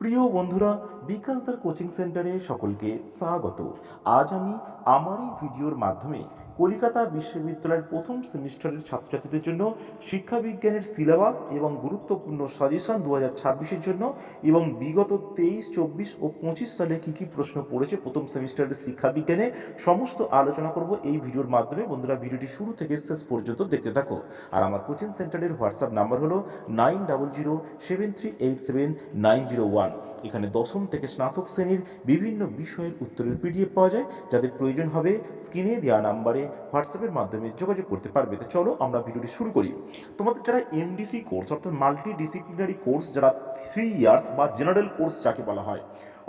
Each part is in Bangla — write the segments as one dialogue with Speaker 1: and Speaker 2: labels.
Speaker 1: প্রিয় বন্ধুরা, বিকাশদার কোচিং সেন্টারে সকলকে স্বাগত। আজ আমি আমার এই ভিডিওর মাধ্যমে কলকাতা বিশ্ববিদ্যালয়ের প্রথম সেমিস্টারের ছাত্রছাত্রীদের জন্য শিক্ষাবিজ্ঞানের সিলেবাস এবং গুরুত্বপূর্ণ সাজেশন 2026-এর জন্য এবং বিগত 23, 24 ও 25 সালে কী কী প্রশ্ন পড়েছে প্রথম সেমিস্টারের শিক্ষাবিজ্ঞানে সমস্ত আলোচনা করব এই ভিডিওর মাধ্যমে। বন্ধুরা, ভিডিওটি শুরু থেকে শেষ পর্যন্ত দেখতে থাকো। আর আমার কোচিং সেন্টারের হোয়াটসঅ্যাপ নাম্বার হলো 9007379001। এখানে দশম থেকে স্নাতক শ্রেণীর বিভিন্ন বিষয়ের উত্তরের পিডিএফ পাওয়া যায়। যাদের প্রয়োজন হবে স্ক্রিনে দেওয়া নাম্বারে হোয়াটসঅ্যাপের মাধ্যমে যোগাযোগ করতে পারবে। তো চলো আমরা ভিডিওটি শুরু করি। তোমাদের যারা এমডিসি কোর্স অর্থাৎ মাল্টি ডিসিপ্লিনারি কোর্স, যারা 3 ইয়ার্স বা জেনারেল কোর্স যাকে বলা হয়,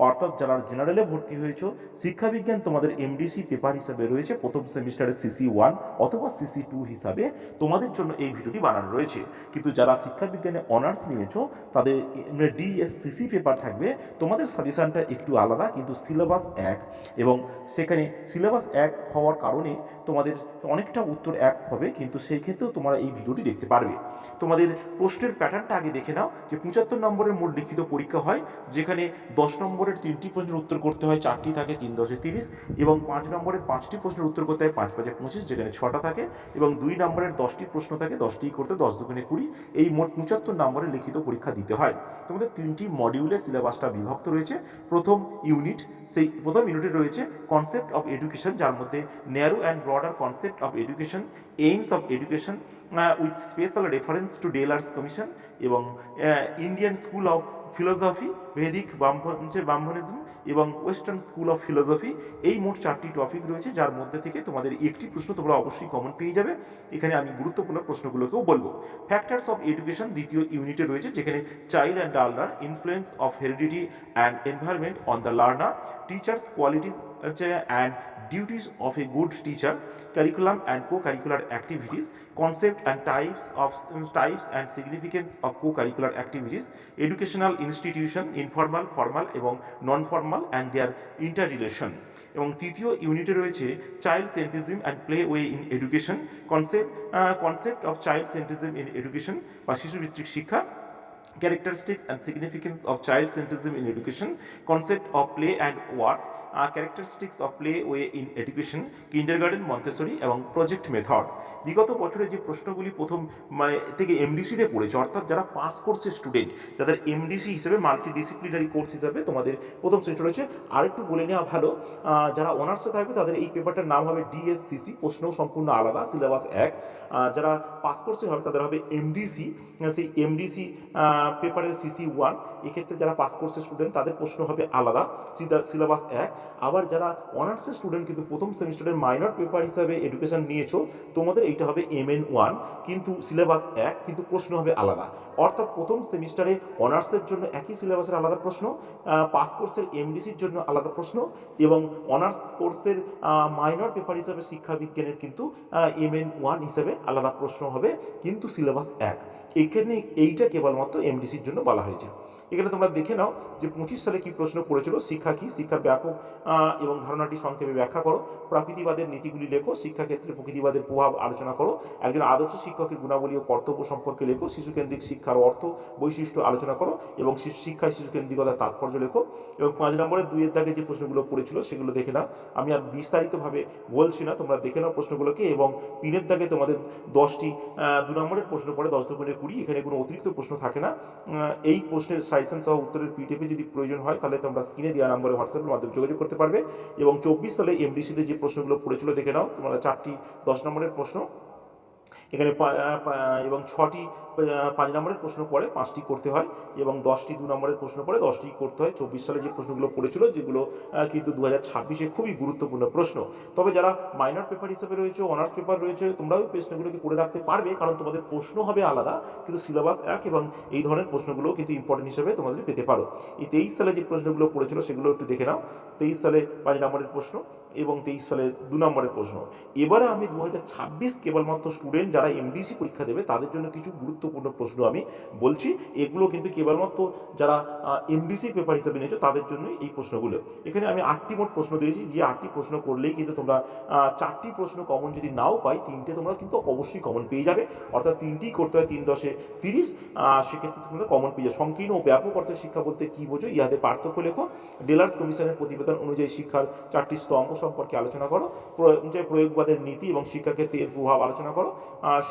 Speaker 1: অর্থাৎ যারা জেনারেলে ভর্তি হয়েছ, শিক্ষাবিজ্ঞান তোমাদের এমডিসি পেপার হিসাবে রয়েছে প্রথম সেমিস্টারে CC1 অথবা CC2 হিসাবে তোমাদের জন্য এই ভিডিওটি বানানো রয়েছে। কিন্তু যারা শিক্ষাবিজ্ঞানে অনার্স নিয়েছো তাদের DSCC পেপার থাকবে। তোমাদের সাজেশনটা একটু আলাদা, কিন্তু সিলেবাস এক, এবং সেখানে সিলেবাস এক হওয়ার কারণে তোমাদের অনেকটা উত্তর এক হবে, কিন্তু সেই ক্ষেত্রেও তোমরা এই ভিডিওটি দেখতে পারবে। তোমাদের প্রশ্নের প্যাটার্নটা আগে দেখে নাও। যে 75 নম্বরের মোট লিখিত পরীক্ষা হয়, যেখানে 10 নম্বরের 3টি প্রশ্নের উত্তর করতে হয়, 4টি থাকে, 3 10 30, এবং 5 নম্বরের 5টি প্রশ্নের উত্তর করতে হয়, 5 5 25, যেখানে 6টা থাকে, এবং 2 নম্বরের 10টি প্রশ্ন থাকে, 10টি করতে 10 2 20। এই মোট 75 নম্বরের লিখিত পরীক্ষা দিতে হয়। তোমাদের 3টি মডিউলে সিলেবাসটা বিভক্ত রয়েছে। প্রথম ইউনিট, সেই প্রথম ইউনিটে রয়েছে কনসেপ্ট অফ এডুকেশন, যার মধ্যে narrow and broader concept of education, aims of education with special reference to Delors commission, এবং Indian school of philosophy, Vedic Brahmanism এবং ওয়েস্টার্ন স্কুল অফ ফিলোসফি। এই মোট 4টি টপিক রয়েছে, যার মধ্যে থেকে তোমাদের একটি প্রশ্ন তোমরা অবশ্যই কমন পেয়ে যাবে। এখানে আমি গুরুত্বপূর্ণ প্রশ্নগুলোকেও বলবো। ফ্যাক্টরস অফ এডুকেশন দ্বিতীয় ইউনিটে রয়েছে, যেখানে child and learner, influence of heredity and environment on the learner, teachers qualities and duties of a good teacher, curriculum and co-curricular activities, concept and types and significance of co-curricular activities, educational institution, informal, formal এবং non formal and their interrelation। এবং তৃতীয় ইউনিটে রয়েছে child centrism and play way in education, concept of child centrism in education বা শিশুভিত্তিক শিক্ষা, characteristics and significance of child centrism in education, concept of play and work, characteristics of play way in education, kindergarten, Montessori এবং প্রজেক্ট মেথড। বিগত বছরে যে প্রশ্নগুলি প্রথম থেকে এমডিসিতে পড়েছে, অর্থাৎ যারা পাস কোর্সের স্টুডেন্ট, যাদের এমডিসি হিসেবে মাল্টি ডিসিপ্লিনারি কোর্স হিসাবে তোমাদের প্রথম সেমিস্টার রয়েছে। আরেকটু বলে নেওয়া ভালো, যারা অনার্সে থাকবে তাদের এই পেপারটার নাম হবে ডিএসসিসি, প্রশ্নও সম্পূর্ণ আলাদা, সিলেবাস এক। যারা পাস কোর্সে হবে তাদের হবে এমডিসি, সেই এমডিসি পেপারের CC1। এক্ষেত্রে যারা পাস কোর্সের স্টুডেন্ট তাদের প্রশ্ন হবে আলাদা, সিলেবাস এক। আবার যারা অনার্সের স্টুডেন্ট কিন্তু প্রথম সেমিস্টারের মাইনর পেপার হিসাবে এডুকেশন নিয়েছো, তোমাদের এইটা হবে MN1, কিন্তু সিলেবাস এক, কিন্তু প্রশ্ন হবে আলাদা। অর্থাৎ প্রথম সেমিস্টারে অনার্সের জন্য একই সিলেবাসের আলাদা প্রশ্ন, পাস কোর্সের এমডিসির জন্য আলাদা প্রশ্ন, এবং অনার্স কোর্সের মাইনর পেপার হিসাবে শিক্ষাবিজ্ঞানের কিন্তু MN1 হিসাবে আলাদা প্রশ্ন হবে, কিন্তু সিলেবাস এক। এখানে এইটা কেবলমাত্র এমডিসির জন্য বলা হয়েছে। এখানে তোমরা দেখে নাও যে 25 সালে কি প্রশ্ন পড়েছিল। শিক্ষা কি, শিক্ষার ব্যাপক এবং ধারণাটি সংক্ষেপে ব্যাখ্যা করো, প্রকৃতিবাদের নীতিগুলি লেখো, শিক্ষাক্ষেত্রে প্রকৃতিবাদের প্রভাব আলোচনা করো, একজন আদর্শ শিক্ষকের গুণাবলী ও কর্তব্য সম্পর্কে লেখো, শিশুকেন্দ্রিক শিক্ষার অর্থ বৈশিষ্ট্য আলোচনা করো এবং শিক্ষায় শিশুকেন্দ্রিকতার তাৎপর্য লেখো। এবং 5 নম্বরের 2-এর দাগে যে প্রশ্নগুলো পড়েছিল সেগুলো দেখে নাও। আমি আর বিস্তারিতভাবে বলছি না, তোমরা দেখে নাও প্রশ্নগুলোকে। এবং 3-এর দাগে তোমাদের 10টি 2 নম্বরের প্রশ্ন পড়ে, 10 2 20, এখানে কোনো অতিরিক্ত প্রশ্ন থাকে না। এই প্রশ্নের সাজেশন সহ উত্তরের পিডিএফে যদি প্রয়োজন হয় তাহলে তোমরা স্ক্রিনে দেওয়া নম্বরে হোয়াটসঅ্যাপের মাধ্যমে যোগাযোগ করতে পারবে। এবং 24 সালে এমডিসিতে যে প্রশ্নগুলো পড়েছিল দেখে নাও। তোমরা 4টি 10 নম্বরের প্রশ্ন এখানে, এবং 6টি 5 নম্বরের প্রশ্ন পড়ে, 5টি করতে হয়, এবং 10টি 2 নম্বরের প্রশ্ন পড়ে, 10টি করতে হয়। 24 সালে যে প্রশ্নগুলো পড়েছিল, যেগুলো কিন্তু 2026-এ খুবই গুরুত্বপূর্ণ প্রশ্ন। তবে যারা মাইনর পেপার হিসেবে রয়েছে, অনার্স পেপার রয়েছে, তোমরাও প্রশ্নগুলোকে করে রাখতে পারবে, কারণ তোমাদের প্রশ্ন হবে আলাদা, কিন্তু সিলেবাস এক, এবং এই ধরনের প্রশ্নগুলো কিন্তু ইম্পর্টেন্ট হিসেবে তোমাদের পেতে পারো। এই 23 সালে যে প্রশ্নগুলো পড়েছিল সেগুলো একটু দেখে নাও। 23 সালে 5 নম্বরের প্রশ্ন এবং 23 সালে 2 নম্বরের প্রশ্ন। এবারে আমি 2026 কেবলমাত্র স্টুডেন্ট যারা যারা এমডিসি পরীক্ষা দেবে তাদের জন্য কিছু গুরুত্বপূর্ণ প্রশ্ন আমি বলছি। এগুলো কিন্তু কেবলমাত্র যারা এমডিসি পেপার হিসেবে নিয়েছো তাদের জন্যই এই প্রশ্নগুলো। এখানে আমি 8টি মোট প্রশ্ন দিয়েছি, যে 8টি প্রশ্ন করলেই কিন্তু তোমরা 4টি প্রশ্ন কমন যদি নাও পাই, 3টে তোমরা কিন্তু অবশ্যই কমন পেয়ে যাবে। অর্থাৎ 3টিই করতে হয়, 3 10 30, সেক্ষেত্রে তোমরা কমন পেয়ে যাবে। সংকীর্ণ ও ব্যাপক অর্থে শিক্ষা বলতে কী বোঝো, ইহাদের পার্থক্য লেখো। ডেলার্স কমিশনের প্রতিবেদন অনুযায়ী শিক্ষার 4টি স্তম্ভ সম্পর্কে আলোচনা করো। যে প্রয়োগবাদের নীতি এবং শিক্ষাক্ষেত্রে এর প্রভাব আলোচনা করো।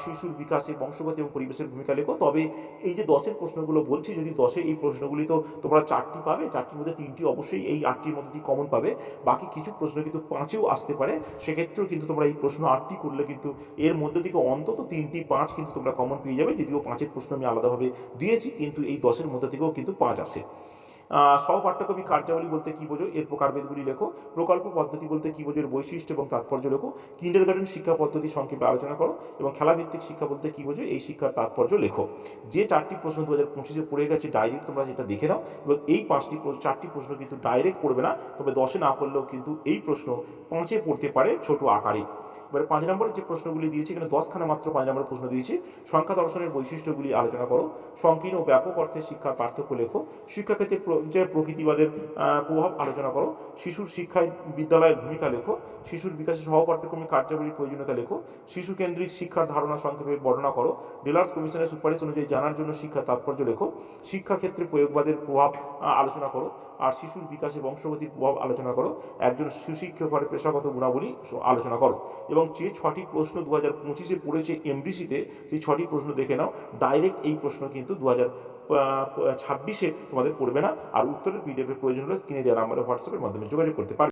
Speaker 1: শিশুর বিকাশে বংশগত এবং পরিবেশের ভূমিকা লেখো। তবে এই যে 10-এর প্রশ্নগুলো বলছি, যদি 10-এ এই প্রশ্নগুলি তো তোমরা 4টি পাবে, 4টির মধ্যে 3টি অবশ্যই এই 8টির মধ্যে দিয়ে কমন পাবে। বাকি কিছু প্রশ্ন কিন্তু 5-এও আসতে পারে, সেক্ষেত্রেও কিন্তু তোমরা এই প্রশ্ন 8টি করলে কিন্তু এর মধ্যে থেকে অন্তত 3টি 5 কিন্তু তোমরা কমন পেয়ে যাবে। যদিও 5-এর প্রশ্ন আমি আলাদাভাবে দিয়েছি, কিন্তু এই 10-এর মধ্যে থেকেও কিন্তু 5 আসে। সহপাঠ্যক্রমিক কার্যাবলী বলতে কী বোঝো, এর প্রকারভেদগুলি লেখো। প্রকল্প পদ্ধতি বলতে কী বোঝো, এর বৈশিষ্ট্য এবং তাৎপর্য লেখো। কিন্ডারগার্টেন শিক্ষা পদ্ধতি সংক্ষেপে আলোচনা করো। এবং খেলাভিত্তিক শিক্ষা বলতে কী বোঝো, এই শিক্ষার তাৎপর্য লেখো। যে 4টি প্রশ্ন 2025-এ পড়ে গেছে ডাইরেক্ট তোমরা যেটা দেখে নাও, এবং এই 4টি প্রশ্ন কিন্তু ডাইরেক্ট পড়বে না, তবে 10-এ না পড়লেও কিন্তু এই প্রশ্ন 5-এ পড়তে পারে ছোট আকারে। এবারে 5 নম্বরের যে প্রশ্নগুলি দিয়েছি, এখানে 10খানা মাত্র 5 নম্বরের প্রশ্ন দিয়েছি। সংখ্যা দর্শনের বৈশিষ্ট্যগুলি আলোচনা করো। সংকীর্ণ ও ব্যাপক অর্থে শিক্ষার পার্থক্য লেখো। শিক্ষাক্ষেত্রে যে প্রকৃতিবাদের প্রভাব আলোচনা করো। শিশুর শিক্ষায় বিদ্যালয়ের ভূমিকা লেখো। শিশুর বিকাশে সহপাঠ্যক্রমিক কার্যাবলীর প্রয়োজনীয়তা লেখো। শিশু কেন্দ্রিক শিক্ষার ধারণা সংক্ষেপে বর্ণনা করো। ডেলার্স কমিশনের সুপারিশ অনুযায়ী জানার জন্য শিক্ষার তাৎপর্য লেখো। শিক্ষাক্ষেত্রে প্রয়োগবাদের প্রভাব আলোচনা করো। আর শিশুর বিকাশে বংশগতির প্রভাব আলোচনা করো। একজন সুশিক্ষকের পেশাগত গুণাবলী আলোচনা করো। এবং যে 6টি প্রশ্ন 2025-এ পড়েছে এমডিসিতে, সেই 6টি প্রশ্ন দেখে নাও। ডাইরেক্ট এই প্রশ্ন কিন্তু 2026-এ তোমাদের পড়বে না। আর উত্তরের পিডিএফের প্রয়োজন হলে স্ক্রিনে দেওয়া নাম্বারে হোয়াটসঅ্যাপের মাধ্যমে যোগাযোগ করতে পারবে।